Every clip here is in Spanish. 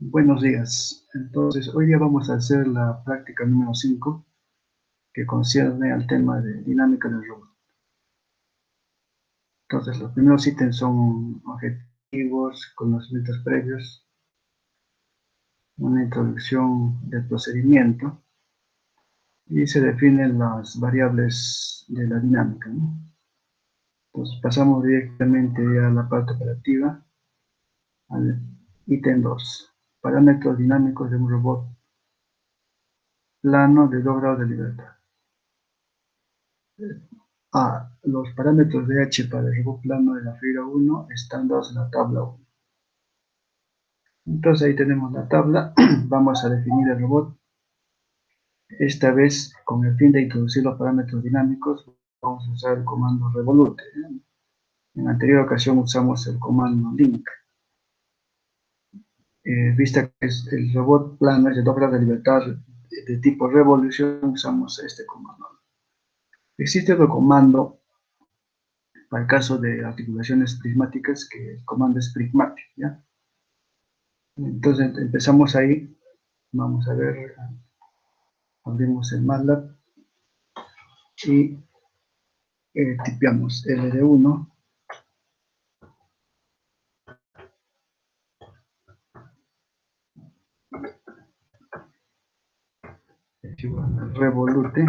Buenos días. Entonces, hoy día vamos a hacer la práctica número 5, que concierne al tema de dinámica del robot. Entonces, los primeros ítems son objetivos, conocimientos previos, una introducción del procedimiento y se definen las variables de la dinámica, ¿no? Entonces, pasamos directamente a la parte operativa, al ítem 2, parámetros dinámicos de un robot plano de 2 grados de libertad. Los parámetros de h para el robot plano de la figura 1 están dados en la tabla 1. Entonces ahí tenemos la tabla. Vamos a definir el robot. Esta vez, con el fin de introducir los parámetros dinámicos, vamos a usar el comando revolute. En la anterior ocasión usamos el comando link. Vista que el robot plano es de 2 grados de libertad de tipo revolución, usamos este comando. Existe otro comando para el caso de articulaciones prismáticas, que el comando es prismatic, ¿ya? Entonces empezamos ahí, vamos a ver, abrimos el MATLAB y tipeamos LD1, revolute,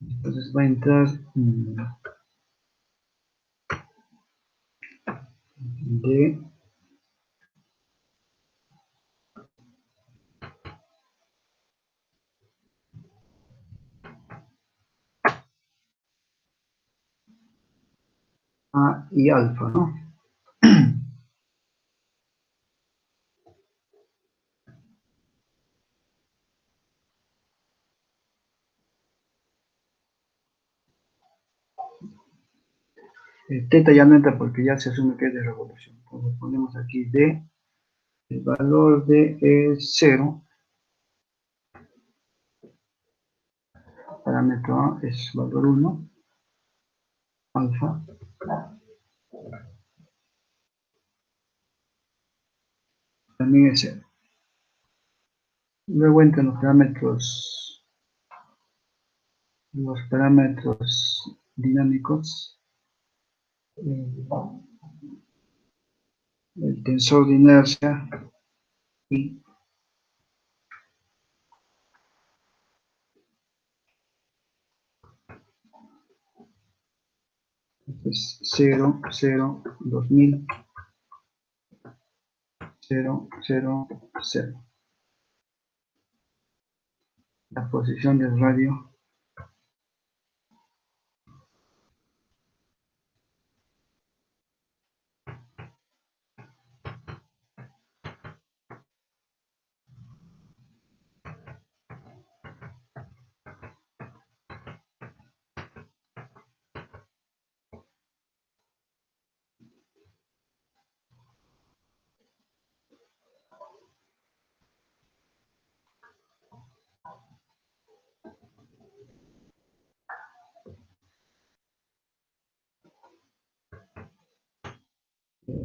entonces va a entrar de A y alfa, ¿no? Teta ya no entra porque ya se asume que es de revolución. Entonces ponemos aquí D, el valor de 0, parámetro A es valor 1, alfa, también es 0. Luego entran los parámetros dinámicos, el tensor de inercia y es 0, 0, 2000, 0, 0, 0. La posición del radio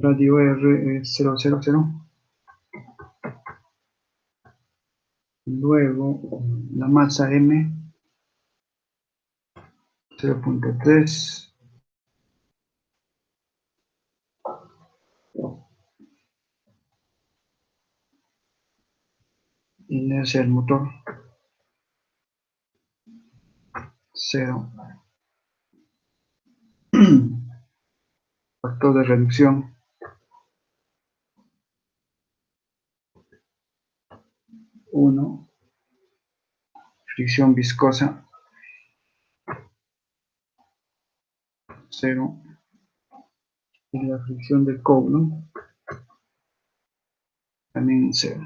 R es 0, 0, 0. Luego la masa M 0.3. Inercia del motor 0. Factor de reducción 1. Fricción viscosa 0. Y la fricción de Coulomb también 0.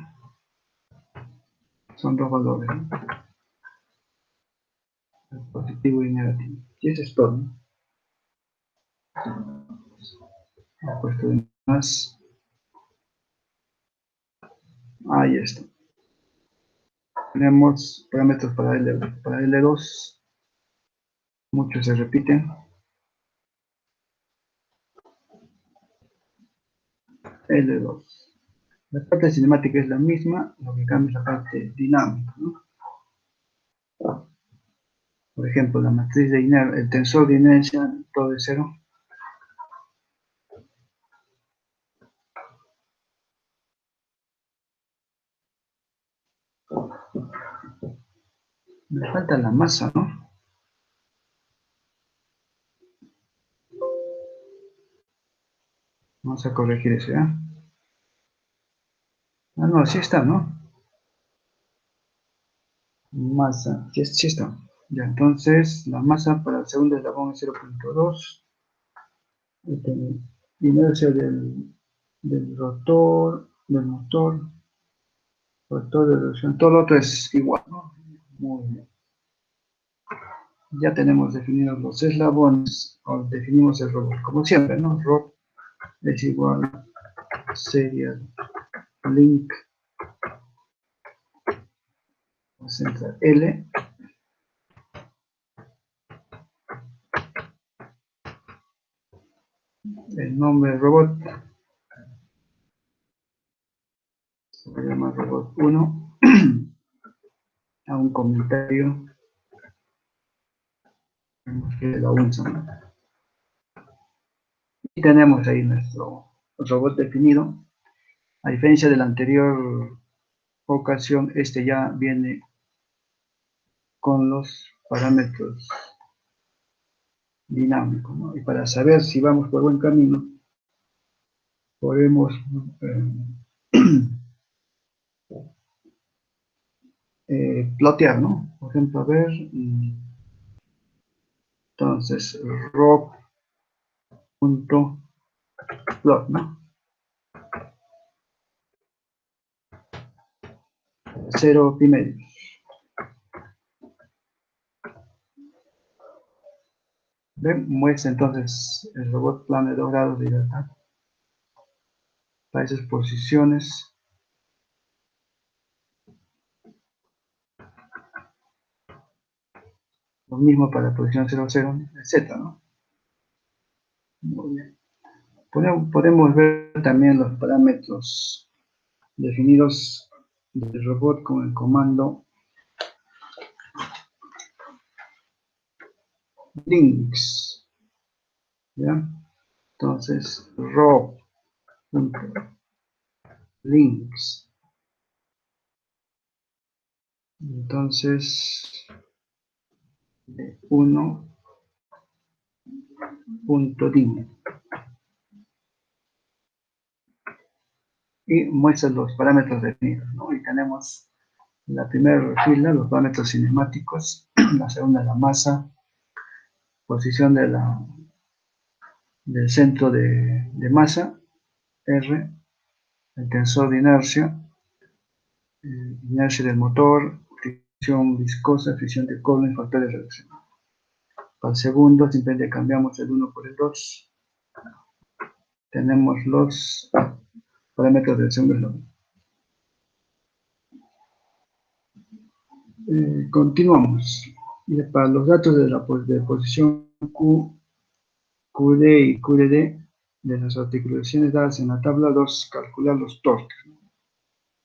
Son dos valores, ¿no? El positivo y negativo. Y eso es todo, ¿no? He puesto de más. Ahí está. Tenemos parámetros para L2. Muchos se repiten. L2. La parte cinemática es la misma, lo que cambia es la parte dinámica, ¿no? Por ejemplo, la matriz de inercia, el tensor de inercia, todo de cero. Me falta la masa, ¿no? Vamos a corregir eso, ¿ya? Ah, no, sí está, ¿no? Masa, sí está. Ya, entonces, la masa para el segundo eslabón es 0.2. Inercia del rotor, del motor, rotor de reducción, todo lo otro es igual, ¿no? Muy bien. Ya tenemos definidos los eslabones, o definimos el robot, como siempre, ¿no? Rob es igual a serial link central L, el nombre del robot se llama robot 1, a un comentario que la usa. Y tenemos ahí nuestro robot definido. A diferencia de la anterior ocasión, este ya viene con los parámetros dinámicos, ¿no? Y para saber si vamos por buen camino, podemos plotear, ¿no? Por ejemplo, a ver, entonces, rob.plot, ¿no? 0 pi medio. ¿Ven? Muestra entonces el robot plano de 2 grados de libertad para esas posiciones. Lo mismo para la posición 0, 0, etc., ¿no? Muy bien. Podemos ver también los parámetros definidos del robot con el comando links, ¿ya? Entonces, rob.links. Entonces, 1.dim. Y muestra los parámetros definidos, ¿no? Y tenemos la primera fila, los parámetros cinemáticos, la segunda, la masa, posición del centro de masa, R, el tensor de inercia, inercia del motor, fricción viscosa, fricción de Coulomb y factor de reducción. Para el segundo, simplemente cambiamos el 1 por el 2. Tenemos los parámetros del segundo eslabón. Continuamos. Y para los datos de posición Q, QD y QDD de las articulaciones dadas en la tabla 2, calcular los torques.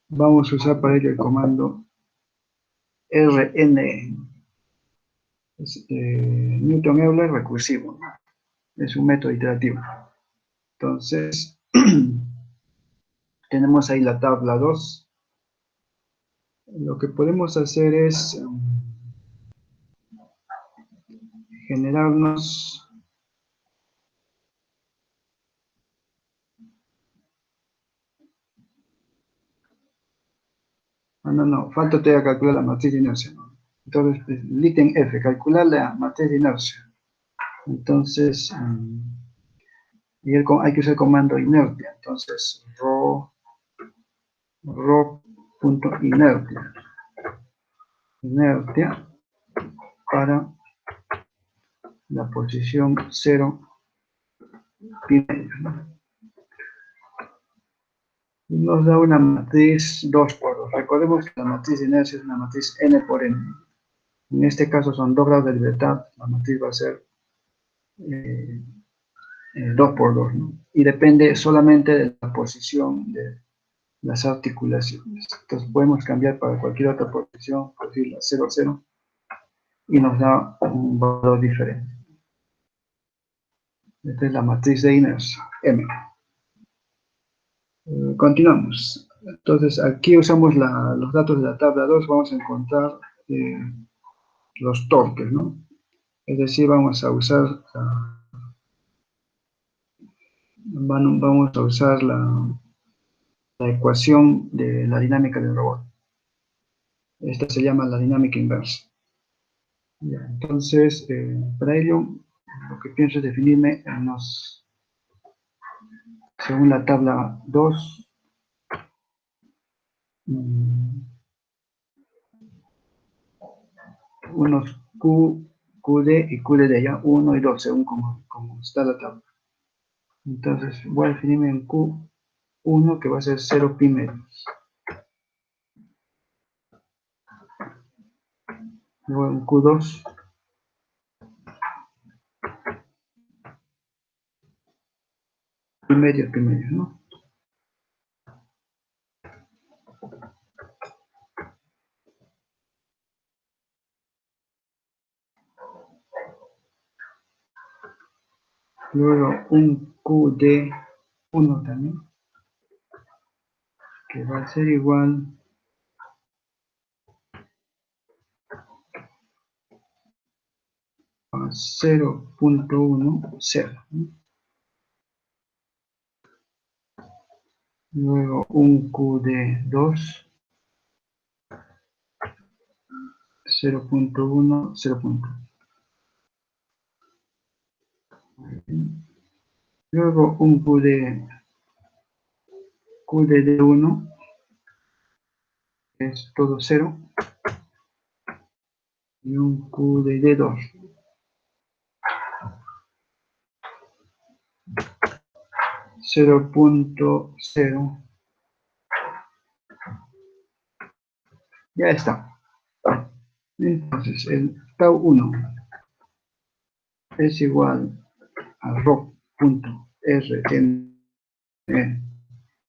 Vamos a usar para ello el comando RN, Newton-Euler recursivo, ¿no? Es un método iterativo. Entonces, tenemos ahí la tabla 2. Lo que podemos hacer es generarnos no, falta todavía calcular la matriz de inercia, ¿no? Entonces, el ítem F, calcular la matriz de inercia. Entonces, hay que usar el comando inertia. Entonces, rho.inertia. Inertia para la posición 0 pi medio, ¿no? Nos da una matriz 2 por 2. Recordemos que la matriz de inercia es una matriz n por n. En este caso son 2 grados de libertad. La matriz va a ser 2 por 2, ¿no? Y depende solamente de la posición de las articulaciones. Entonces podemos cambiar para cualquier otra posición, por decir la 0, 0, y nos da un valor diferente. Esta es la matriz de inercia, M. Continuamos. Entonces, aquí usamos los datos de la tabla 2, vamos a encontrar los torques, ¿no? Es decir, vamos a usar la ecuación de la dinámica del robot. Esta se llama la dinámica inversa. Ya, entonces, para ello, lo que pienso es definirme según la tabla 2, unos QD y QDD, ya 1 y 2, según como está la tabla. Entonces, voy a definirme en Q1, que va a ser 0 pi medios. Luego en Q2, pi medios, ¿no? Luego un QD1 también, que va a ser igual a 0.10, 0, ¿no? Luego un QD2, 0.1, 0. Luego un QDD1, que es todo 0, y un QDD2, 0.0. Ya está. Entonces, el tau 1 es igual a ρ.rn,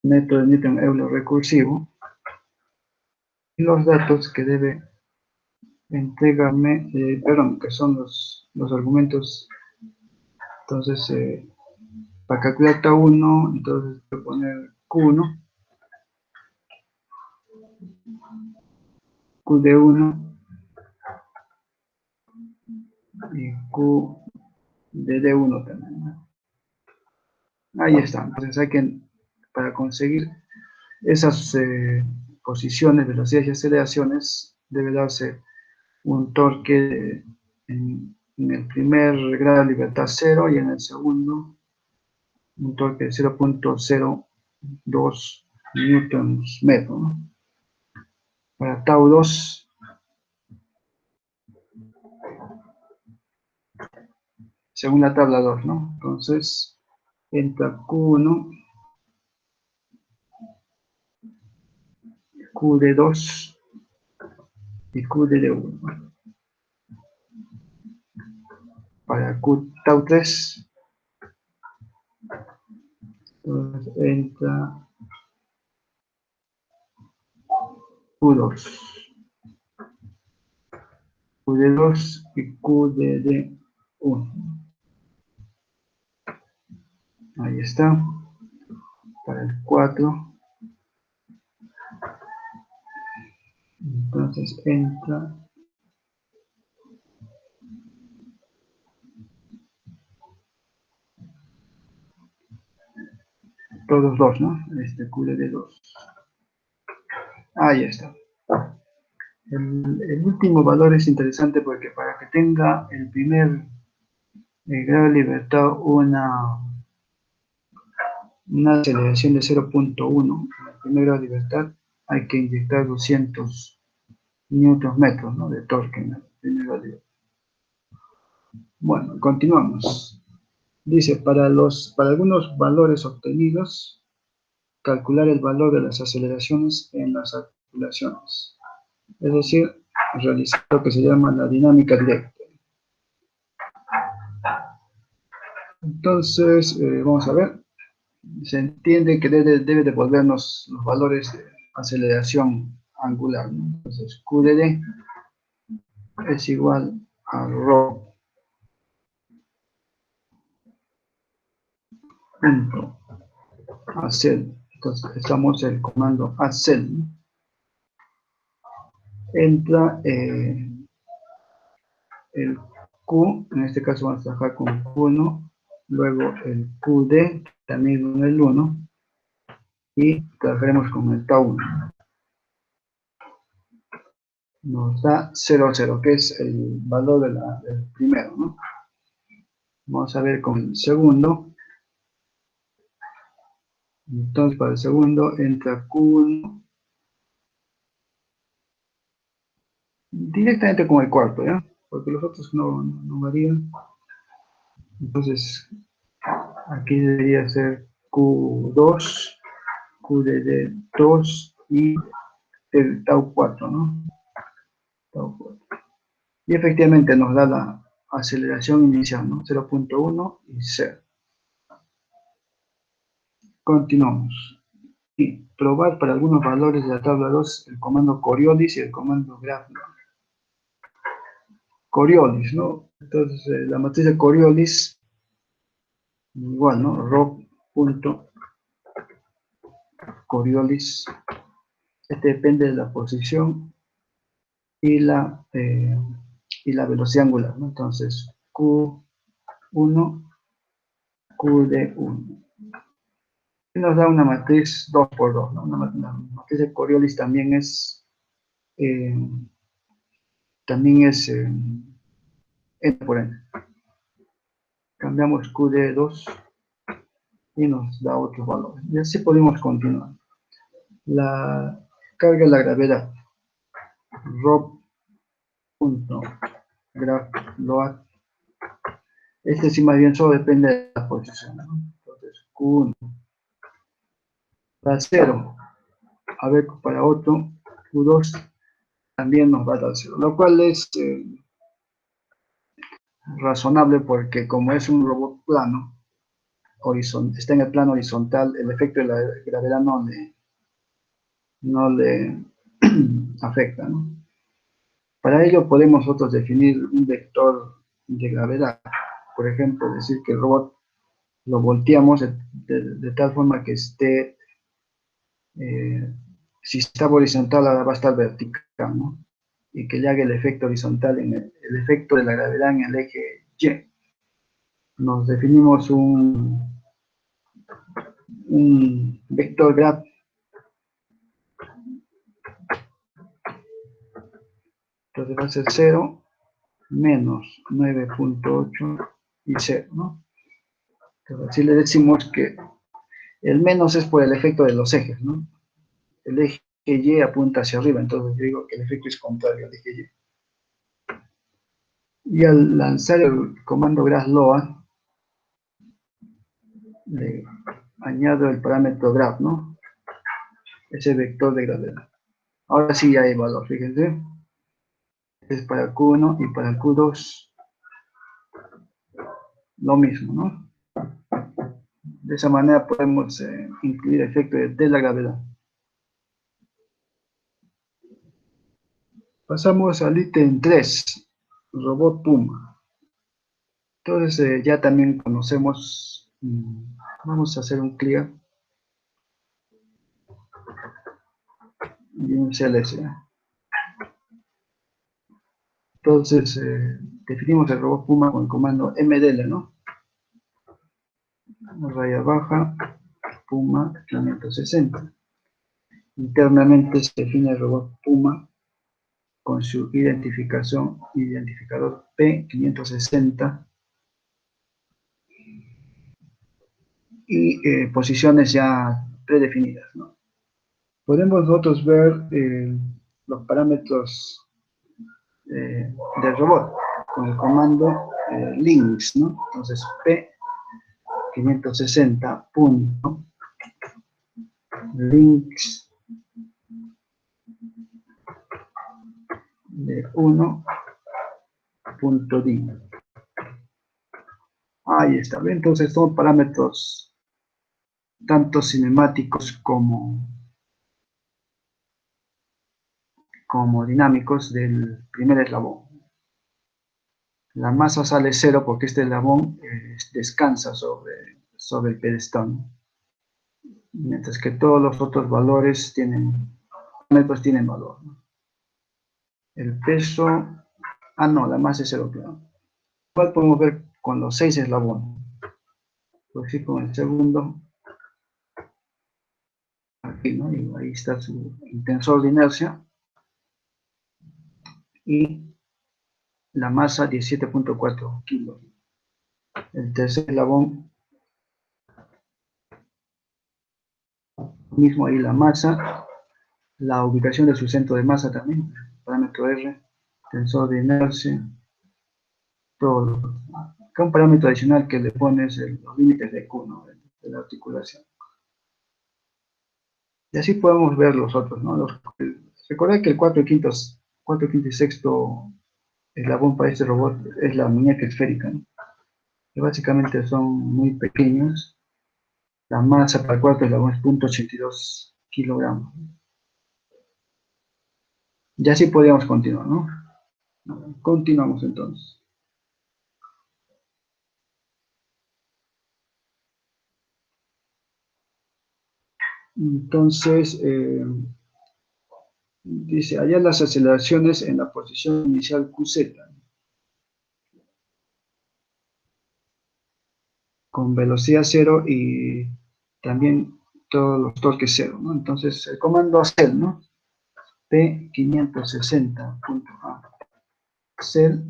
metro de Newton Euler recursivo, y los datos que debe entregarme, que son los argumentos. Entonces, para calcular tau 1, entonces voy a poner Q1, QD1 y QDD1 también, ¿no? Ahí está. Entonces para conseguir esas posiciones, velocidades y aceleraciones, debe darse un torque en el primer grado de libertad 0 y en el segundo un torque de 0.02 newtons metro, ¿no? Para tau 2, según la tabla 2, ¿no? Entonces, entra Q1, QD2 y QDD1. Para tau 3, entonces entra Q2, QD2 y QDD1. Ahí está. Para el 4, entonces entra todos dos, ¿no? Este QDD2. Ahí está. El último valor es interesante porque para que tenga el primer grado de libertad una aceleración de 0.1, en el primer grado de libertad hay que inyectar 200 newtons metros, ¿no?, de torque en el primer grado de libertad. Bueno, continuamos. Dice, para algunos valores obtenidos, calcular el valor de las aceleraciones en las articulaciones. Es decir, realizar lo que se llama la dinámica directa. Entonces, vamos a ver. Se entiende que debe devolvernos los valores de aceleración angular, ¿no? Entonces, QDD es igual a rho punto hacer. Entonces, estamos el comando hacer, ¿no? Entra el Q, en este caso vamos a trabajar con Q1, luego el QD, también con el 1, y trabajaremos con el Tau1. Nos da 0, 0, que es el valor del primero, ¿no? Vamos a ver con el segundo. Entonces, para el segundo entra Q1 directamente con el cuarto, ¿ya? Porque los otros no varían. Entonces, aquí debería ser Q2, QDD2 y el Tau 4, ¿no? Tau 4. Y efectivamente nos da la aceleración inicial, ¿no? 0.1 y 0. Continuamos. Y probar para algunos valores de la tabla 2 el comando Coriolis y el comando graph. Coriolis, ¿no? Entonces, la matriz de Coriolis, igual, ¿no? Rho.Coriolis. Este depende de la posición y la velocidad angular, ¿no? Entonces, Q1, QD1. Y nos da una matriz 2 por 2, ¿no? Una matriz de Coriolis eh, n por n. Cambiamos QD2 y nos da otros valores. Y así podemos continuar. La carga de la gravedad. Rho.graphload. Este sí más bien solo depende de la posición, ¿no? Entonces, Q1 da 0. A ver, para otro, Q2 también nos va a dar 0, lo cual es razonable porque como es un robot plano, está en el plano horizontal, el efecto de la gravedad no le afecta, ¿no? Para ello podemos nosotros definir un vector de gravedad. Por ejemplo, decir que el robot lo volteamos de tal forma que esté, si está horizontal, ahora va a estar vertical, ¿no? Y que le haga el efecto horizontal, el efecto de la gravedad en el eje Y. Nos definimos un vector graph. Entonces va a ser 0, menos 9.8 y 0, ¿no? Entonces así le decimos que el menos es por el efecto de los ejes, ¿no? El eje Y apunta hacia arriba, entonces yo digo que el efecto es contrario al eje Y. Y al lanzar el comando graphload, le añado el parámetro graph, ¿no? Ese vector de gravedad. Ahora sí ya hay valor, fíjense. Es para Q1 y para Q2 lo mismo, ¿no? De esa manera podemos incluir el efecto de la gravedad. Pasamos al ítem 3, robot Puma. Entonces ya también conocemos, vamos a hacer un clear y un CLS. Entonces definimos el robot Puma con el comando mdl, ¿no? Raya baja, Puma 560. Internamente se define el robot Puma con su identificador P560 y posiciones ya predefinidas, ¿no? Podemos nosotros ver los parámetros del robot con el comando links, ¿no? Entonces P560 punto links de 1.d. Ahí está. ¿Ve? Entonces son parámetros tanto cinemáticos como dinámicos del primer eslabón. La masa sale cero porque este eslabón descansa sobre el pedestal, mientras que todos los otros valores tienen valor, ¿no? El peso, no, la masa es cero, claro. Igual podemos ver con los 6 eslabones. Por ejemplo, con el segundo, aquí, ¿no? Y ahí está su tensor de inercia. Y la masa 17.4 kilos. El tercer eslabón, mismo ahí la masa, la ubicación de su centro de masa también, parámetro R, tensor de inercia, todo. Acá un parámetro adicional que le pones los límites de Q, ¿no? De la articulación. Y así podemos ver los otros, ¿no? Recordad que el 4 quinto y sexto eslabón para este robot es la muñeca esférica, ¿no? Que básicamente son muy pequeños. La masa para el cuarto eslabón es 0.82 kilogramos. Y así podríamos continuar, ¿no? Continuamos entonces. Entonces, dice, hallar las aceleraciones en la posición inicial QZ, con velocidad cero y también todos los torques cero, ¿no? Entonces, el comando cell, ¿no? P560.a. Cell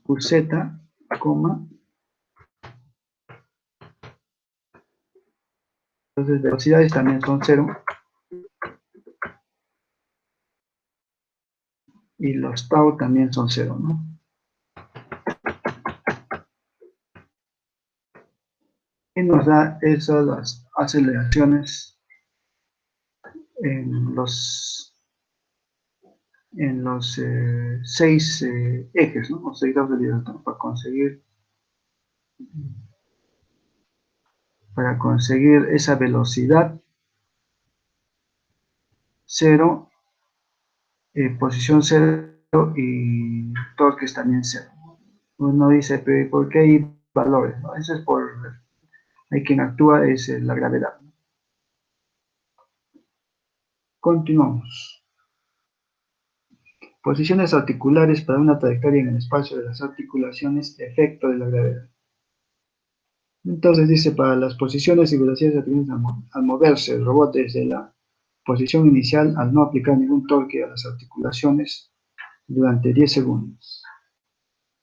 QZ, coma. Entonces, velocidades también son cero. Y los tau también son cero, ¿no? Y nos da esas las aceleraciones en los 6 ejes, ¿no? O 6 grados de libertad para conseguir esa velocidad cero, posición cero y torques también cero. Uno dice, pero ¿por qué hay valores? ¿No? Eso es hay quien actúa es la gravedad. Continuamos. Posiciones articulares para una trayectoria en el espacio de las articulaciones, efecto de la gravedad. Entonces dice, para las posiciones y velocidades atribuidas al moverse el robot desde la posición inicial, al no aplicar ningún torque a las articulaciones durante 10 segundos.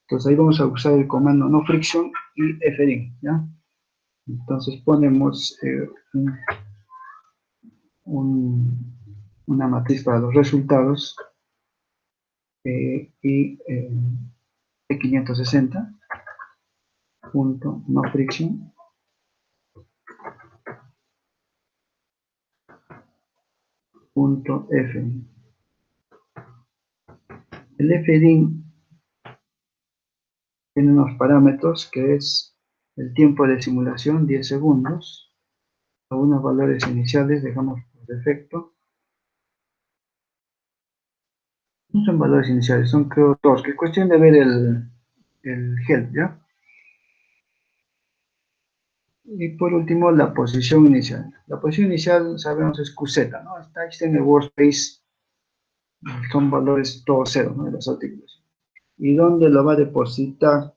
Entonces ahí vamos a usar el comando no friction y frin, ¿ya? Entonces ponemos una matriz para los resultados y P560 punto no friction punto frin. El frin tiene unos parámetros que es el tiempo de simulación 10 segundos, algunos valores iniciales dejamos por defecto. No son valores iniciales, son creo todos, que es cuestión de ver el help, ¿ya? Y por último, la posición inicial. La posición inicial, sabemos, es QZ, ¿no? Está en el workspace, son valores todos cero, ¿no? De los artículos. ¿Y dónde lo va a depositar?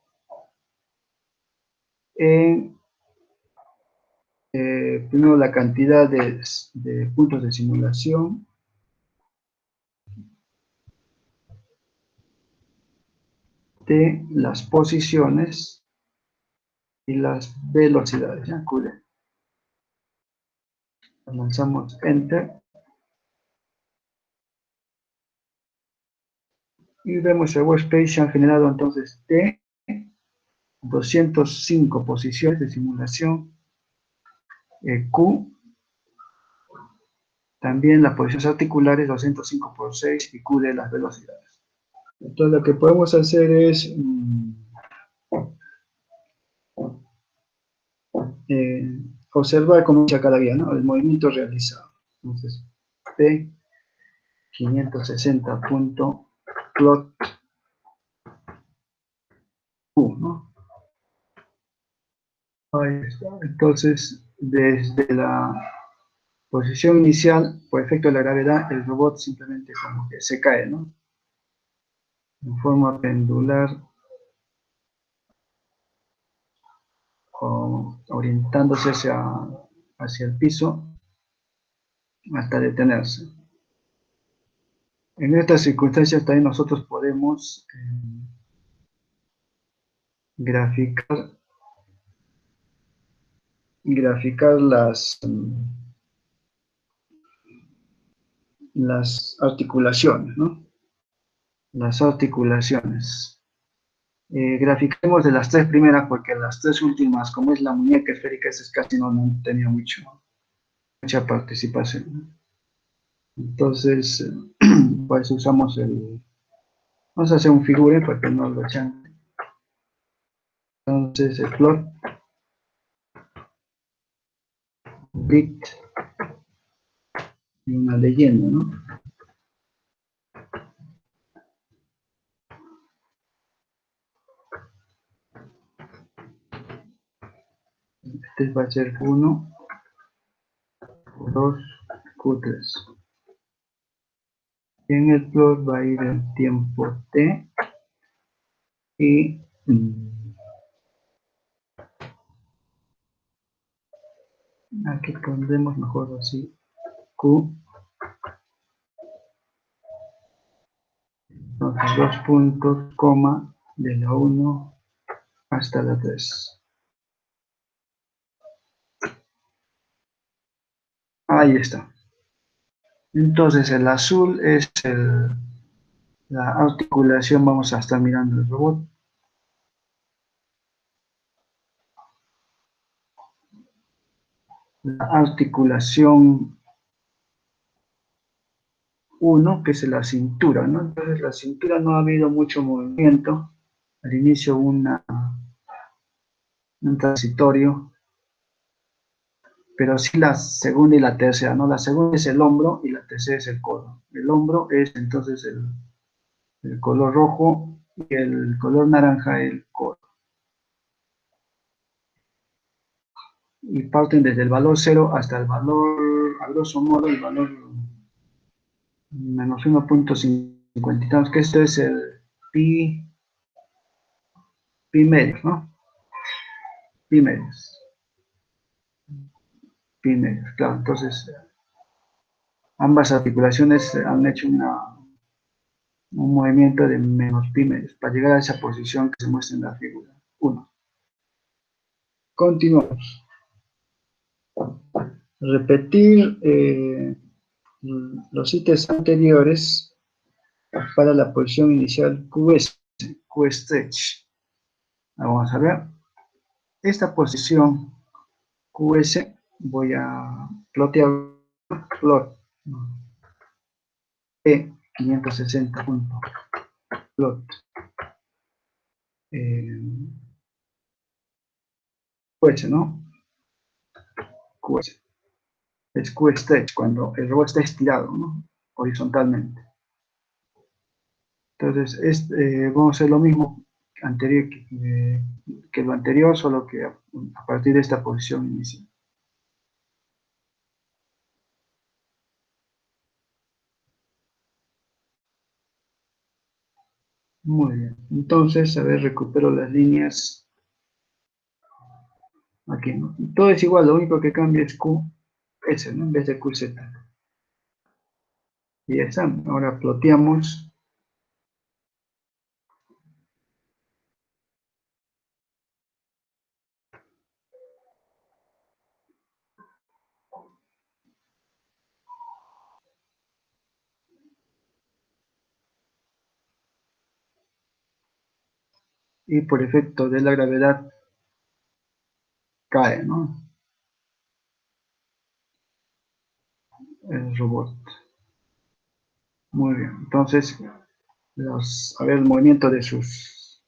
En, primero, la cantidad de puntos de simulación. De las posiciones y las velocidades, ¿ya? QD. Lanzamos Enter. Y vemos el workspace, se han generado entonces de 205 posiciones de simulación, Q, también las posiciones articulares 205 por 6 y Q de las velocidades. Entonces lo que podemos hacer es observar cómo se cada vía, ¿no? El movimiento realizado. Entonces, P 560 punto plot Q, ¿no? Ahí está. Entonces, desde la posición inicial, por efecto de la gravedad, el robot simplemente como que se cae, ¿no? En forma pendular o orientándose hacia el piso hasta detenerse. En estas circunstancias también nosotros podemos graficar, graficar las articulaciones, ¿no? Las articulaciones. Grafiquemos de las tres primeras porque las tres últimas, como es la muñeca esférica, esas casi no tenía mucha participación, ¿no? Entonces, pues usamos vamos a hacer un figure para que no lo echen. Entonces, el plot, bit y una leyenda, ¿no? Este va a ser 1, 2, Q3. Y en el plot va a ir el tiempo t y aquí pondremos mejor así Q, entonces 2 puntos, coma, de la 1 hasta la 3. Ahí está. Entonces el azul es la articulación, vamos a estar mirando el robot. La articulación 1, que es la cintura, ¿no? Entonces la cintura no ha habido mucho movimiento. Al inicio un transitorio, pero sí la segunda y la tercera, ¿no? La segunda es el hombro y la tercera es el codo. El hombro es entonces el color rojo y el color naranja el codo. Y parten desde el valor 0 hasta el valor, a grosso modo, el valor menos 1.50 y tantos, que esto es el pi medios, ¿no? Pi medios, pi medios, claro. Entonces, ambas articulaciones han hecho un movimiento de menos pi medios para llegar a esa posición que se muestra en la figura 1. Continuamos. Repetir los ítems anteriores para la posición inicial QS, QStretch. Vamos a ver. Esta posición QS voy a plotear plot P560 punto plot QS, ¿no? QS. Es QStretch cuando el robot está estirado, ¿no? Horizontalmente. Entonces, vamos a hacer lo mismo anterior, que lo anterior, solo que a partir de esta posición inicial. Muy bien. Entonces, a ver, recupero las líneas. Aquí, ¿no? Todo es igual, lo único que cambia es QS, ¿no? En vez de QZ. Y ya está. Ahora ploteamos. Y por efecto de la gravedad cae, ¿no? El robot. Muy bien. Entonces, el movimiento de sus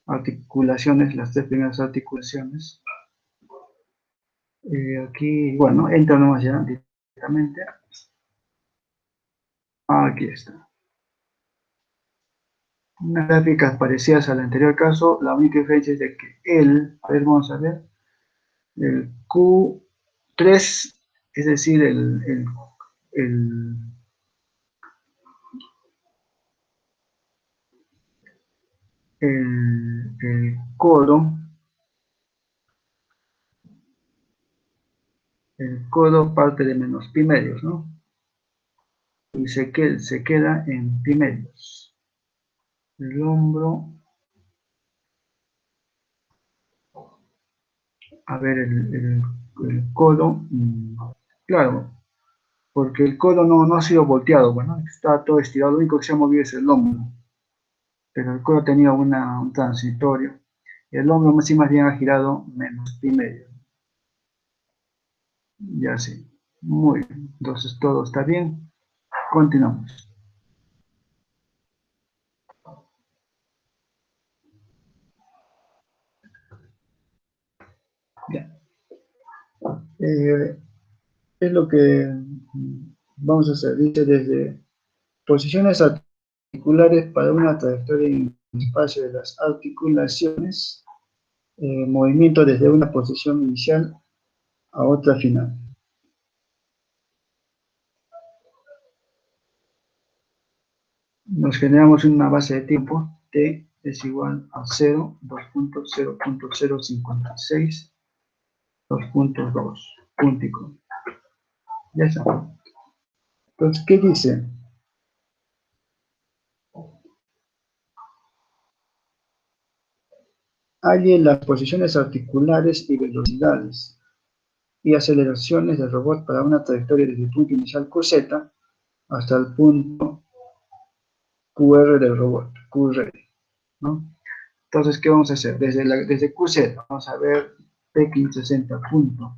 articulaciones, las tres primeras articulaciones. Aquí, bueno, entro nomás ya directamente. Aquí está. Unas gráficas parecidas al anterior caso, la única diferencia es de que a ver, vamos a ver, el Q3, es decir, el, el codo, parte de menos pi medios, ¿no? Y se queda en pi medios. El hombro, a ver, el codo, claro, porque el codo no ha sido volteado, bueno, está todo estirado, lo único que se ha movido es el hombro, pero el codo tenía un transitorio. El hombro sí más bien ha girado menos pi medio. Ya sí, muy bien, entonces todo está bien, continuamos. Ya. Es lo que vamos a hacer, dice desde posiciones articulares para una trayectoria en el espacio de las articulaciones, movimiento desde una posición inicial a otra final. Nos generamos una base de tiempo, t es igual a 0, 2.0.056, 2.2, puntico. Ya está. Entonces, ¿qué dice? Halle las posiciones articulares y velocidades y aceleraciones del robot para una trayectoria desde el punto inicial QZ hasta el punto QR del robot, QR, ¿no? Entonces, ¿qué vamos a hacer? Desde QZ, vamos a ver P560 punto,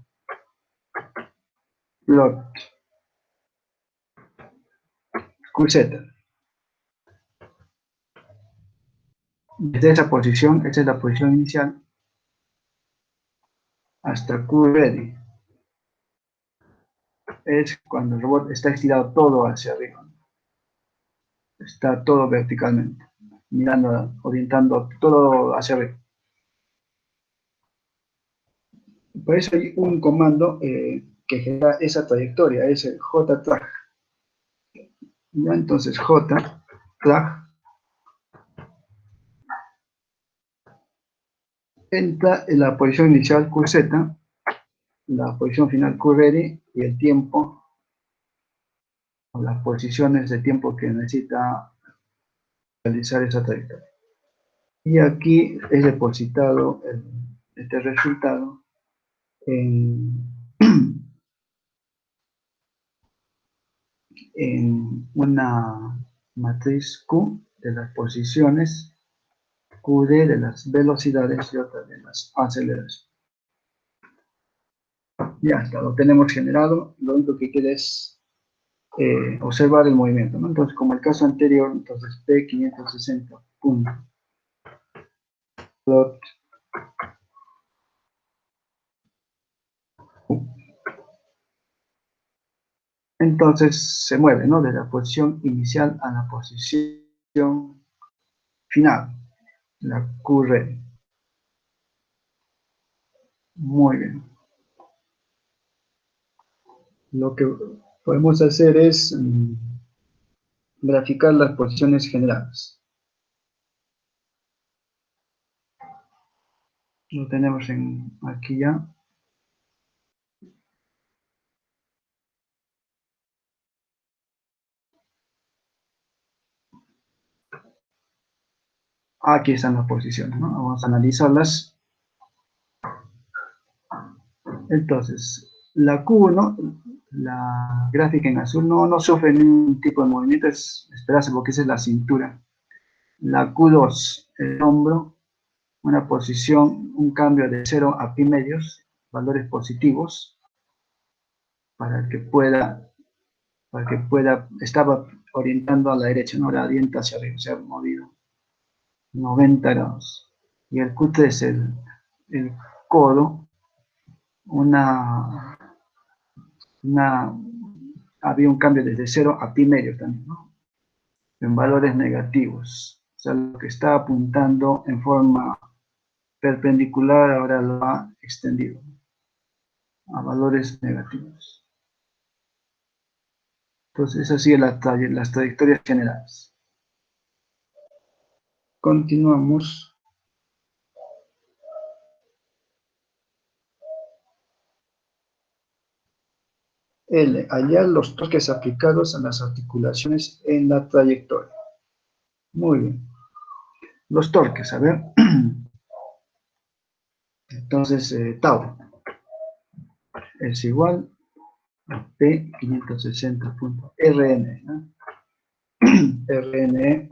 plot, QZ. Desde esa posición, esa es la posición inicial, hasta QReady. Es cuando el robot está estirado todo hacia arriba. Está todo verticalmente, mirando, orientando todo hacia arriba. Por eso hay un comando que genera esa trayectoria, es el JTrag. ¿Ya? Entonces JTrag entra en la posición inicial QZ, la posición final QReady y el tiempo, o las posiciones de tiempo que necesita realizar esa trayectoria. Y aquí es depositado este resultado en, en una matriz Q de las posiciones, QD de las velocidades y otra de las aceleraciones. Ya está, lo tenemos generado, lo único que queda es observar el movimiento, ¿no? Entonces, como el caso anterior, entonces P560 punto plot Q. Entonces se mueve, ¿no? De la posición inicial a la posición final, la Q-ready. Muy bien. Lo que podemos hacer es graficar las posiciones generales. Lo tenemos aquí ya. Aquí están las posiciones, ¿no? Vamos a analizarlas. Entonces, la Q1, la gráfica en azul, no sufre ningún tipo de movimiento, es esperarse porque esa es la cintura. La Q2, el hombro, una posición, un cambio de 0 a pi medios, valores positivos, para que pueda, estaba orientando a la derecha, no gradiente hacia arriba, se ha movido 90 grados. Y el Q3 es el codo, había un cambio desde 0 a pi medio también, ¿no? En valores negativos. O sea, lo que está apuntando en forma perpendicular ahora lo ha extendido a valores negativos. Entonces, esas sí las trayectorias generales. Continuamos. L. Hallar los torques aplicados a las articulaciones en la trayectoria. Muy bien. Los torques, a ver. Entonces, tau es igual a P560.Rn, ¿no? Rn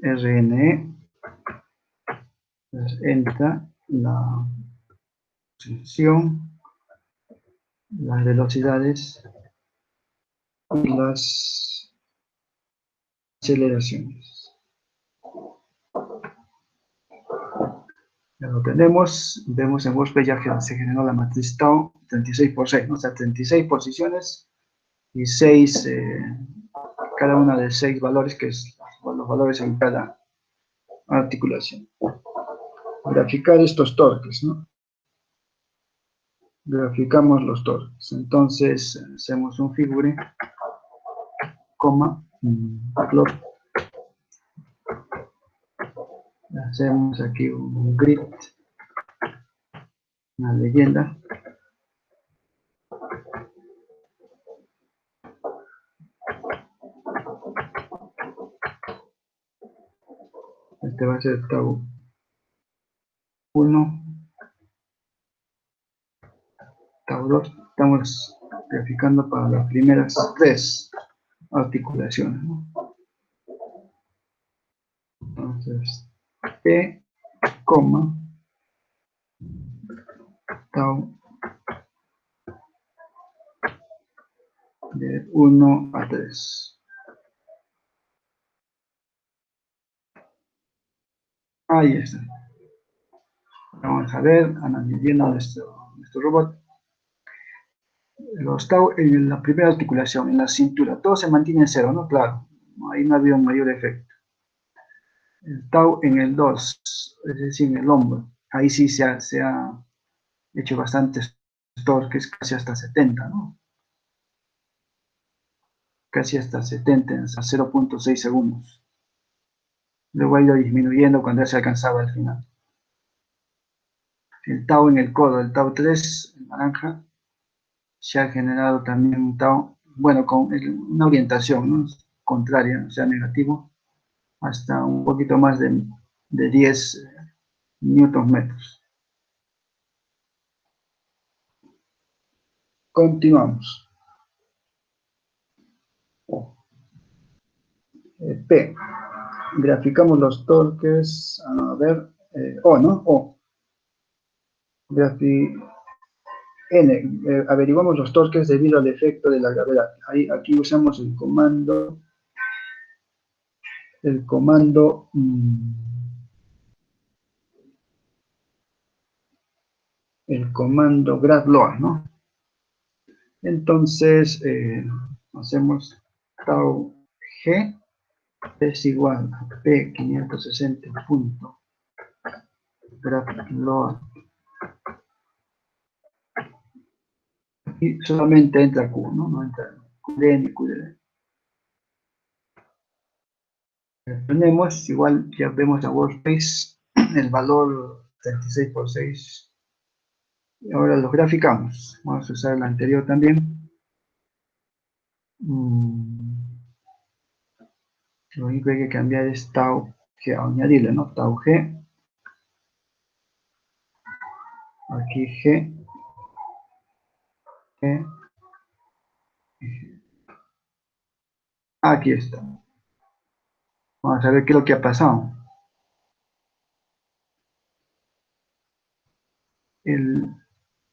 Rn, pues entra la posición, las velocidades y las aceleraciones. Ya lo tenemos, vemos en WordPress ya que se generó la matriz tau 36 por 6, ¿no? O sea, 36 posiciones y 6, cada una de 6 valores, que es los valores en cada articulación. Graficar estos torques, ¿no? Graficamos los torques. Entonces, hacemos un figure, coma, plot. Hacemos aquí un grid, una leyenda. Este va a ser tau 1, tau 2. Estamos graficando para las primeras 3 articulaciones, ¿no? Entonces, P, coma, tau de 1 a 3. Ahí está. Vamos a ver, analizando nuestro robot. Los tau en la primera articulación, en la cintura, todo se mantiene en 0, ¿no? Claro, ahí no había un mayor efecto. El tau en el 2, es decir, en el hombro, ahí sí se ha hecho bastantes torques, casi hasta 70, ¿no? Casi hasta 70, hasta 0.6 segundos. Luego ha ido disminuyendo cuando ya se alcanzaba el final. El tau en el codo, el tau 3, en naranja, se ha generado también un tau, bueno, con una orientación, ¿no? Contraria, o sea, negativo, hasta un poquito más de 10 newton metros. Continuamos. P. Graficamos los torques, a ver, O, ¿no? O. N. Averiguamos los torques debido al efecto de la gravedad. Aquí usamos el comando grad load, ¿no? Entonces, hacemos tau G es igual a P560 punto grad load. Y solamente entra Q, ¿no? No entra QD ni QD. Tenemos, igual ya vemos a Workspace, el valor 36 por 6. Y ahora los graficamos. Vamos a usar el anterior también. Lo único que hay que cambiar es tau G, añadirle, ¿no? Tau G. Aquí G. G. Aquí está. Vamos a ver qué es lo que ha pasado. En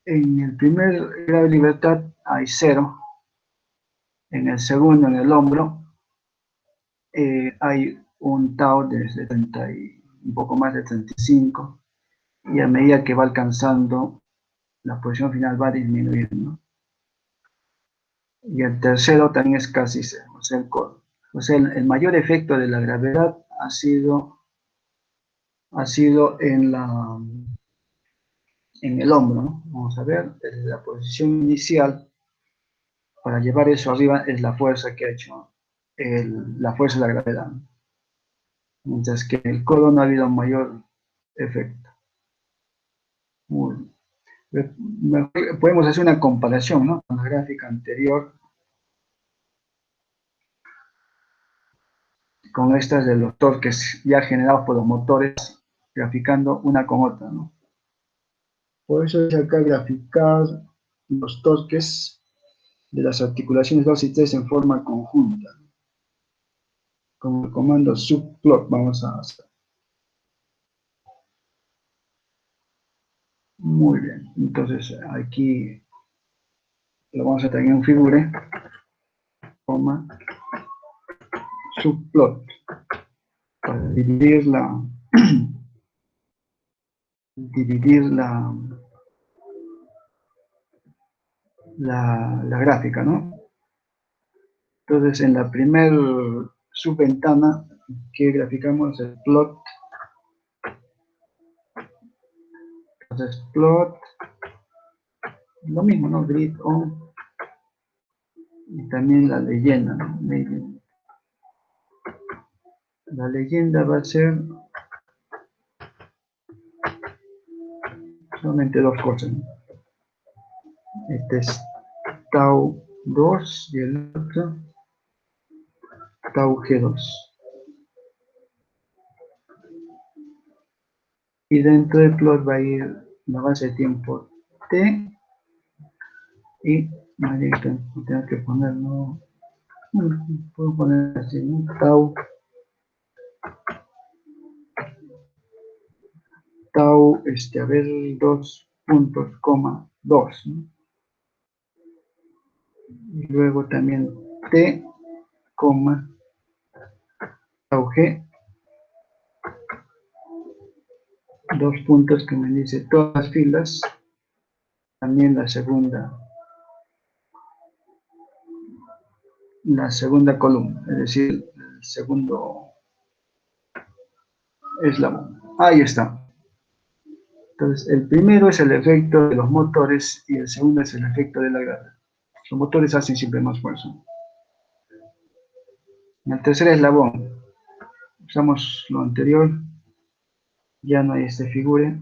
el primer grado de libertad hay 0, en el segundo, en el hombro, hay un tau de 70 y un poco más de 35, y a medida que va alcanzando la posición final va disminuyendo. Y el tercero también es casi 0, o sea, el mayor efecto de la gravedad ha sido en el hombro, ¿no? Vamos a ver, desde la posición inicial, para llevar eso arriba es la fuerza que ha hecho la fuerza de la gravedad. Mientras que en el codo no ha habido mayor efecto. Muy bien. Podemos hacer una comparación, ¿no?, con la gráfica anterior, con estas de los torques ya generados por los motores, graficando una con otra, ¿no? Por eso es acá graficar los torques de las articulaciones 2 y 3 en forma conjunta. Con el comando subplot vamos a hacer. Muy bien, entonces aquí lo vamos a tener en figure, coma, subplot, para dividir la gráfica, ¿no? Entonces, en la primer subventana que graficamos el plot, entonces plot, lo mismo, ¿no? Grid on, y también la leyenda, ¿no? La leyenda va a ser solamente dos cosas, ¿no? Este es tau 2 y el otro tau G2. Y dentro del plot va a ir la base de tiempo T, y tengo que ponerlo, bueno, puedo poner así, ¿no? Tau, a ver, 2 puntos, coma, 2, ¿no? Y luego también T, coma, tau G, 2 puntos que me dice todas las filas, también la segunda columna, es decir, el segundo eslabón. Ahí está. Entonces, el primero es el efecto de los motores y el segundo es el efecto de la gravedad. Los motores hacen siempre más fuerza. En el tercer eslabón, usamos lo anterior, ya no hay este figure,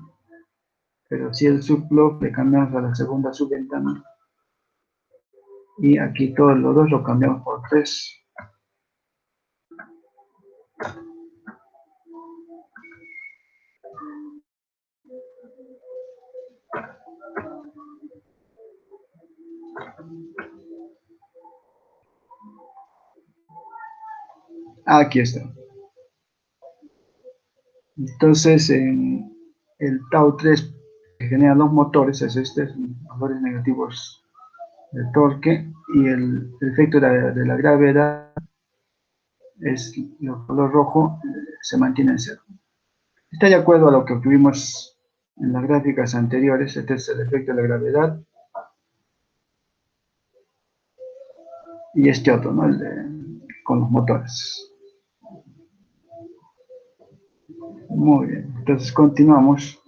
pero sí el subplot le cambiamos a la segunda subventana, y aquí todos los dos lo cambiamos por 3. Aquí está. Entonces, en el tau 3 que genera los motores es este, valores negativos del torque, y el efecto de la gravedad es el color rojo, se mantiene en 0. Está de acuerdo a lo que obtuvimos en las gráficas anteriores. Este es el efecto de la gravedad, y este otro, ¿no?, con los motores. Muy bien, entonces continuamos.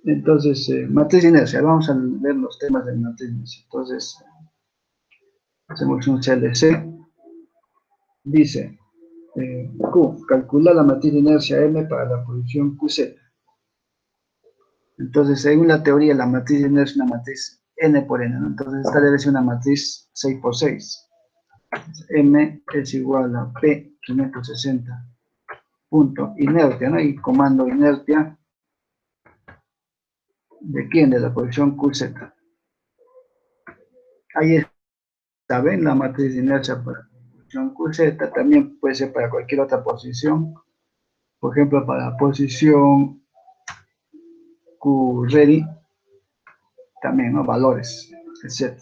Entonces, matriz de inercia, vamos a ver los temas de matriz de inercia. Entonces, hacemos un CLC, dice, Q, calcula la matriz de inercia M para la posición QZ. Entonces, según la teoría, la matriz de inercia es una matriz N por N, ¿no? Entonces, esta debe ser una matriz 6 por 6. M es igual a P 560 punto inercia, ¿no? Y comando inercia, ¿de quién? De la posición QZ. Ahí está, ¿ven? La matriz de inercia para posición QZ, también puede ser para cualquier otra posición. Por ejemplo, para la posición QReady, también, ¿no? Valores, etc.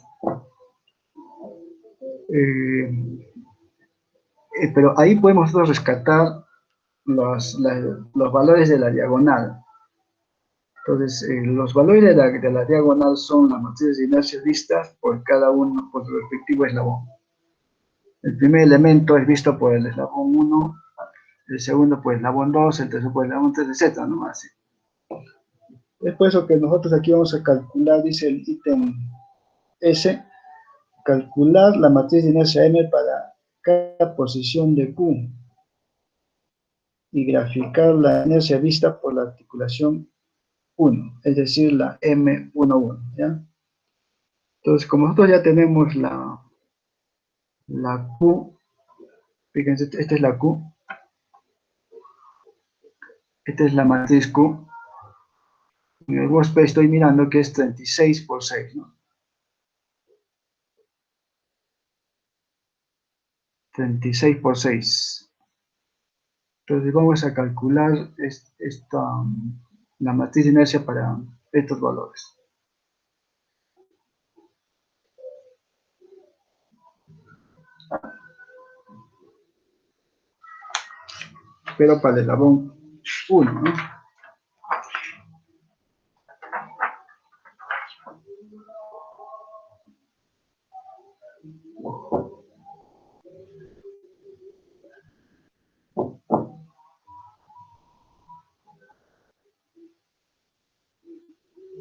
Pero ahí podemos nosotros rescatar los valores de la diagonal. Entonces, los valores de la diagonal son las matrices de inercia vistas por cada uno, por su respectivo eslabón. El primer elemento es visto por el eslabón 1, el segundo por el eslabón 2, el tercero por el eslabón 3, etc., ¿no? Así. Es por eso que nosotros aquí vamos a calcular, dice el ítem S, calcular la matriz de inercia M para cada posición de Q y graficar la inercia vista por la articulación 1, es decir, la M11, ¿ya? Entonces, como nosotros ya tenemos la Q, fíjense, esta es la Q, esta es la matriz Q. En el workspace estoy mirando que es 36 por 6, ¿no? 36 por 6. Entonces vamos a calcular la matriz de inercia para estos valores. Pero para el eslabón 1, ¿no?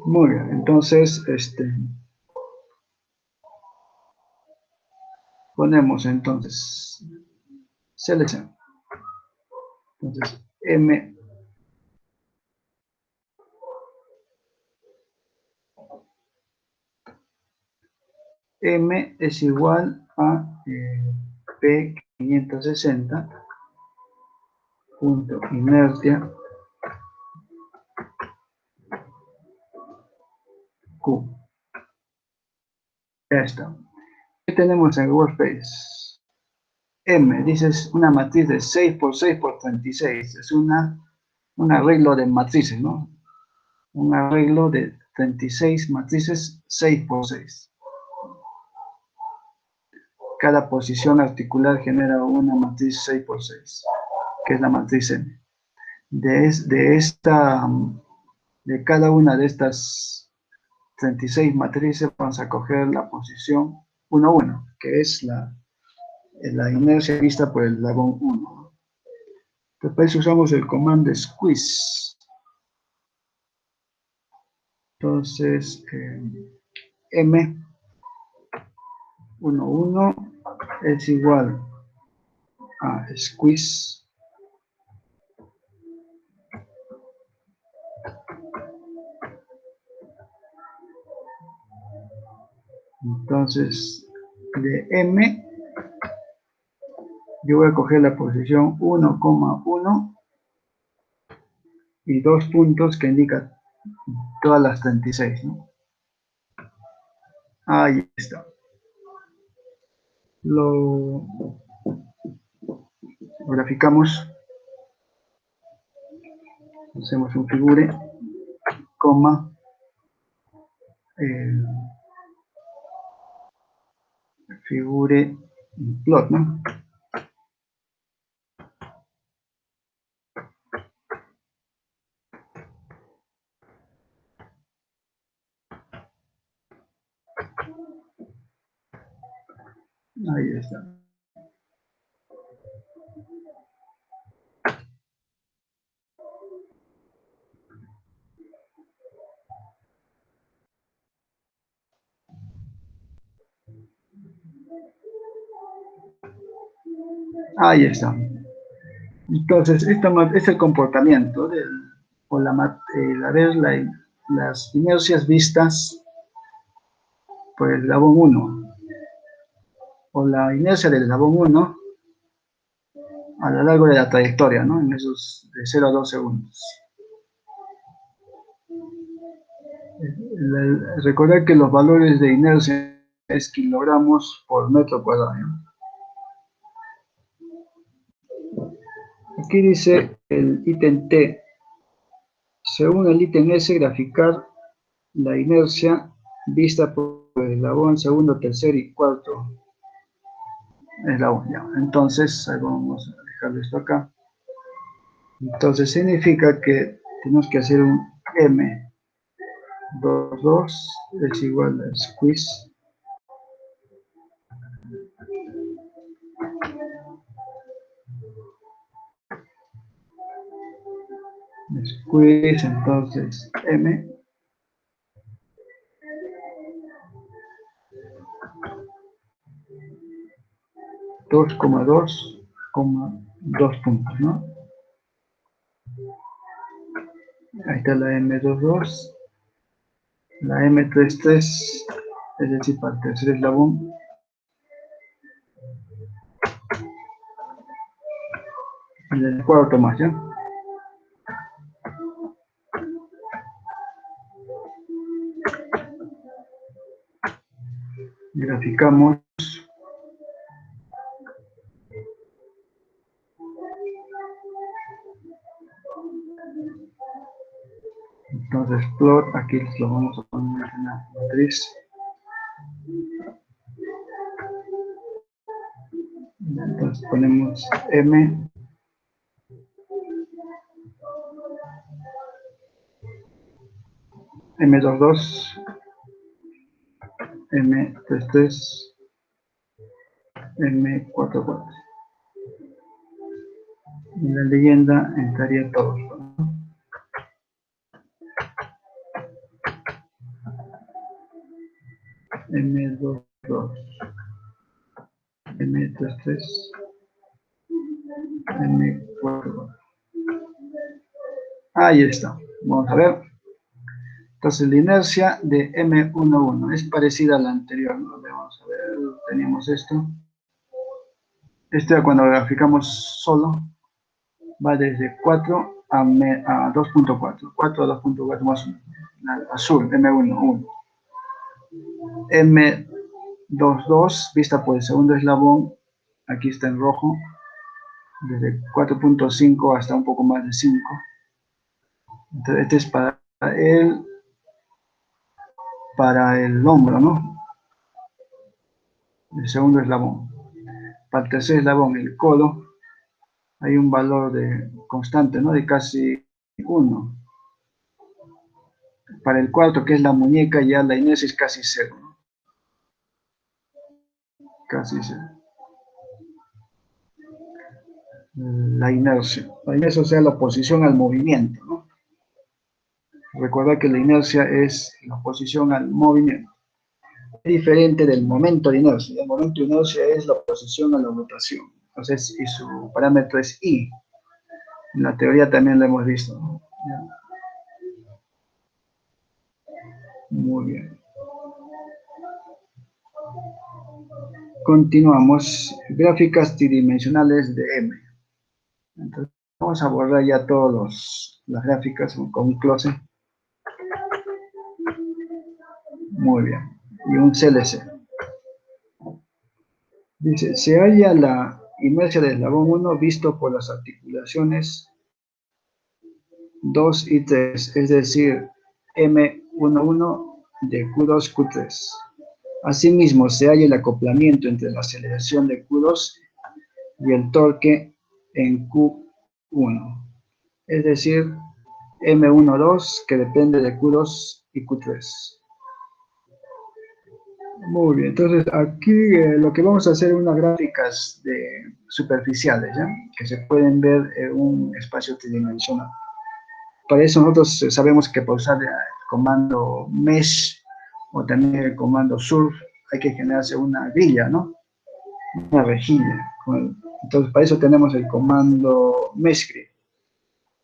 Muy bien, entonces, ponemos entonces selección. Entonces, M es igual a P560 punto inercia Q. Ya está. ¿Qué tenemos en Workspace? M, dices una matriz de 6 por 6 por 36. Es un arreglo de matrices, ¿no? Un arreglo de 36 matrices 6 por 6. Cada posición articular genera una matriz 6 por 6, que es la matriz M. De cada una de estas 36 matrices vamos a coger la posición 1, 1, que es la inercia vista por el eslabón 1. Después usamos el comando squeeze. Entonces, M11 es igual a squeeze entonces de M yo voy a coger la posición 1,1 y 2 puntos que indican todas las 36, ¿no? Ahí está. Lo graficamos, hacemos un figure, coma, figure plot, ¿no? Ahí está. Ahí está. Entonces, esto es el comportamiento las inercias vistas por el eslabón 1 o la inercia del eslabón 1 a lo largo de la trayectoria, ¿no? En esos de 0 a 2 segundos. Recordar que los valores de inercia es kilogramos por metro cuadrado, ¿no? Aquí dice el ítem T. Según el ítem S, graficar la inercia vista por el eslabón segundo, tercer y cuarto eslabón. Ya. Entonces, vamos a dejar esto acá. Entonces significa que tenemos que hacer un M22 es igual a squeeze entonces M 2,2 puntos, ¿no? Ahí está la M22, la M33, es decir, para el tercer eslabón, y el cuarto más, ¿ya? Graficamos. Entonces, plot, aquí lo vamos a poner en la matriz. Entonces ponemos M, M22, M33, M44. Y la leyenda entraría todo, ¿no? M22, M33, M44. Ahí está. Vamos a ver. Entonces la inercia de M11 es parecida a la anterior, ¿no? Vamos a ver, teníamos esto. Esto cuando graficamos solo va desde 4 a 2.4, 4 a 2.4 más o menos, azul, M11. M22, vista por el segundo eslabón, aquí está en rojo, desde 4.5 hasta un poco más de 5. Entonces este es para el hombro, ¿no? El segundo eslabón. Para el tercer eslabón, el codo, hay un valor constante, ¿no? De casi 1. Para el cuarto, que es la muñeca, ya la inercia es casi 0, ¿no? Casi 0. La inercia, o sea, la oposición al movimiento, ¿no? Recuerda que la inercia es la oposición al movimiento. Es diferente del momento de inercia. El momento de inercia es la oposición a la rotación. Entonces, y su parámetro es I. En la teoría también lo hemos visto, ¿no? Muy bien. Continuamos. Gráficas tridimensionales de M. Entonces, vamos a borrar ya todas las gráficas con un close. Muy bien. Y un CLC. Dice, se halla la inercia del eslabón 1 visto por las articulaciones 2 y 3, es decir, M11 de Q2, Q3. Asimismo, se halla el acoplamiento entre la aceleración de Q2 y el torque en Q1, es decir, M12 que depende de Q2 y Q3. Muy bien, entonces aquí lo que vamos a hacer es unas gráficas superficiales, ¿ya? Que se pueden ver en un espacio tridimensional. Para eso nosotros sabemos que para usar el comando mesh o también el comando surf hay que generarse una grilla, ¿no? Una rejilla. Entonces para eso tenemos el comando meshgrid.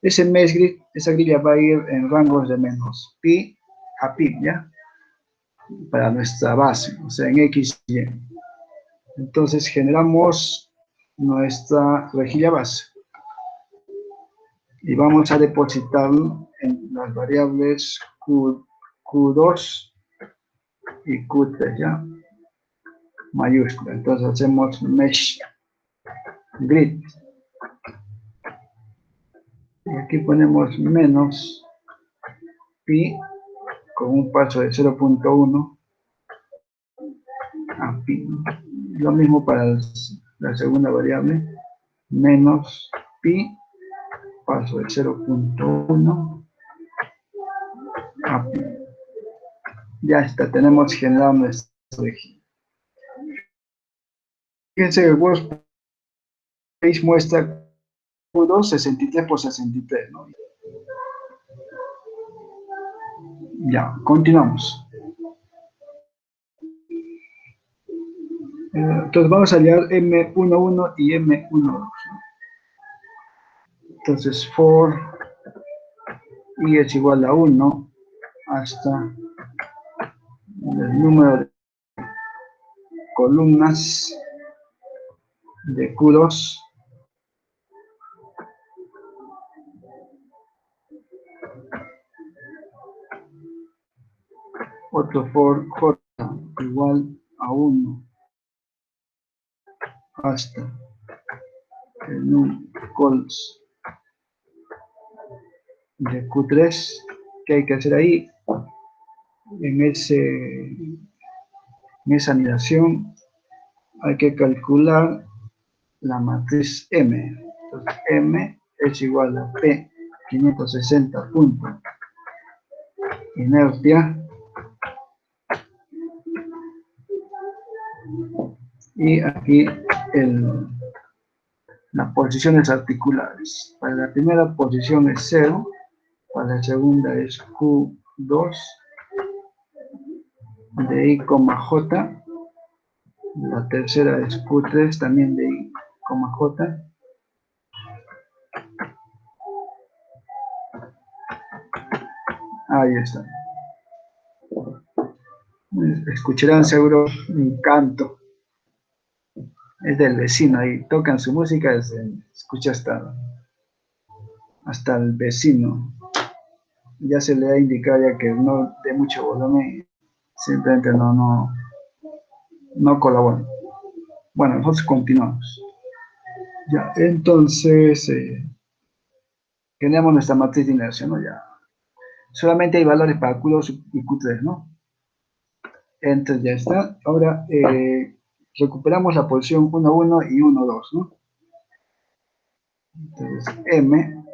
Ese meshgrid, esa grilla va a ir en rangos de menos pi a pi, ¿ya? Para nuestra base, o sea, en X y Y. Entonces generamos nuestra rejilla base y vamos a depositarlo en las variables Q2 y Q3, ¿ya? Mayúscula. Entonces hacemos mesh grid. Aquí ponemos menos pi con un paso de 0.1 a pi. Lo mismo para la segunda variable, menos pi, paso de 0.1 a pi. Ya está, tenemos generado nuestro eje. Fíjense que el workspace muestra Q2 63 por 63, ¿no? Ya, continuamos. Entonces vamos a hallar M11 y M12, ¿no? Entonces for i es igual a 1 hasta el número de columnas de Q2 otro for j igual a 1 hasta el número de cols de Q3. ¿Qué hay que hacer ahí? En esa anidación hay que calcular la matriz M. Entonces M es igual a P 560 puntos inercia y aquí las posiciones articulares. Para la primera posición es 0, para la segunda es Q2 de I, J, la tercera es Q3 también de I, J. Ahí está. Escucharán seguro un canto. Es del vecino ahí. Tocan su música, se escucha hasta el vecino. Ya se le ha indicado ya que no dé mucho volumen. Simplemente no colabora. Bueno, nosotros continuamos. Ya, entonces tenemos nuestra matriz de inercia, ¿no? Ya. Solamente hay valores para Q2 y Q3, ¿no? Entonces ya está. Ahora recuperamos la posición 1, 1 y 1, 2, ¿no? Entonces M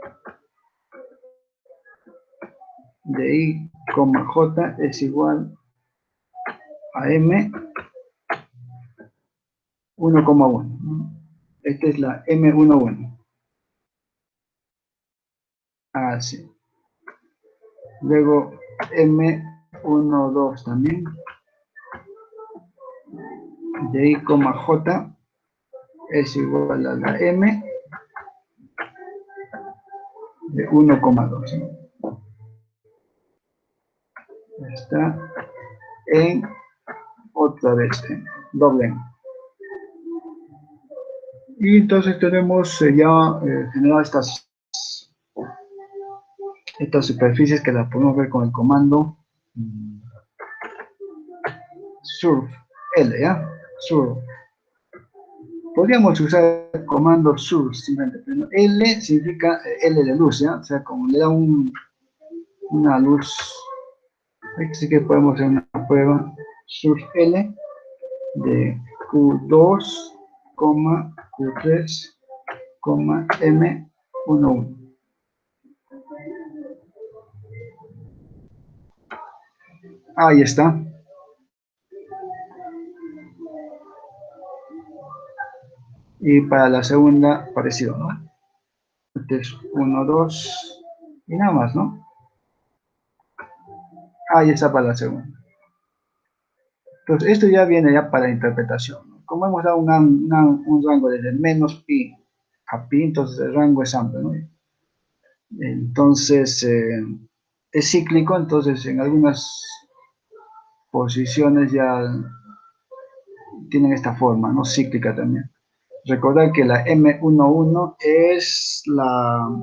de I, J es igual a M 1,1, ¿no? Esta es la M11. Así. Luego M12 también de I, J es igual a la M de 1,2, ¿no? Está en otra vez en doble N. Y entonces tenemos ya generado estas superficies que las podemos ver con el comando surf L, ¿ya? Surf. Podríamos usar el comando surf simplemente, pero L significa L de luz, ¿ya? O sea, como le da una luz. Así que podemos hacer una prueba surf L de Q2, Q3, M11. Ahí está. Y para la segunda, parecido, ¿no? Entonces, 1, 2, y nada más, ¿no? Ahí está para la segunda. Entonces, esto ya viene ya para interpretación, ¿no? Como hemos dado un rango desde menos pi a pi, entonces el rango es amplio, ¿no? Entonces, es cíclico, entonces en algunas posiciones ya tienen esta forma, ¿no? Cíclica también. Recordar que la M11 es la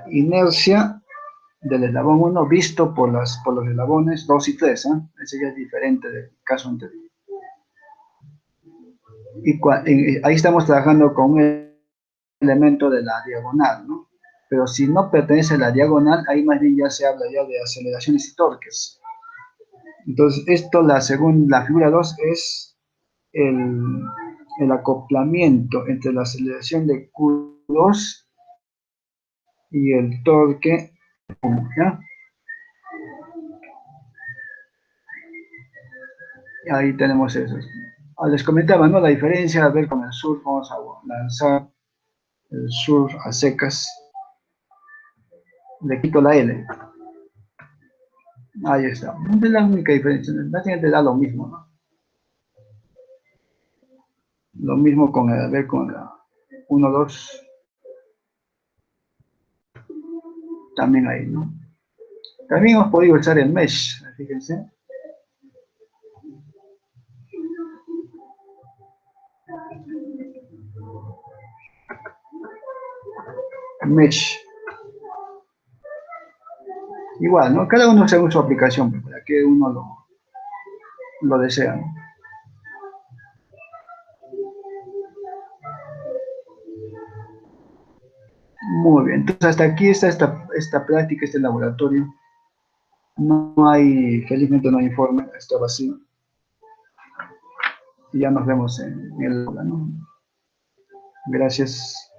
inercia del eslabón 1 visto por los eslabones 2 y 3, ¿eh? Ese ya es diferente del caso anterior. Y ahí estamos trabajando con un elemento de la diagonal, ¿no? Pero si no pertenece a la diagonal, ahí más bien ya se habla ya de aceleraciones y torques. Entonces, esto, según la figura 2, es el acoplamiento entre la aceleración de Q2 y el torque, ¿ya? Ahí tenemos eso. Les comentaba, ¿no? La diferencia, a ver, con el surf, vamos a lanzar el surf a secas. Le quito la L. Ahí está. Es la única diferencia. Básicamente da lo mismo, ¿no? Lo mismo con el, a ver, con la 1, 2, también ahí, ¿no? También hemos podido usar el mesh, fíjense. Mesh. Igual, ¿no? Cada uno según su aplicación, pues, para que uno lo desea, ¿no? Muy bien, entonces hasta aquí está esta práctica, este laboratorio. No hay, felizmente no hay informe, está vacío. Y ya nos vemos en el aula, ¿no? Gracias.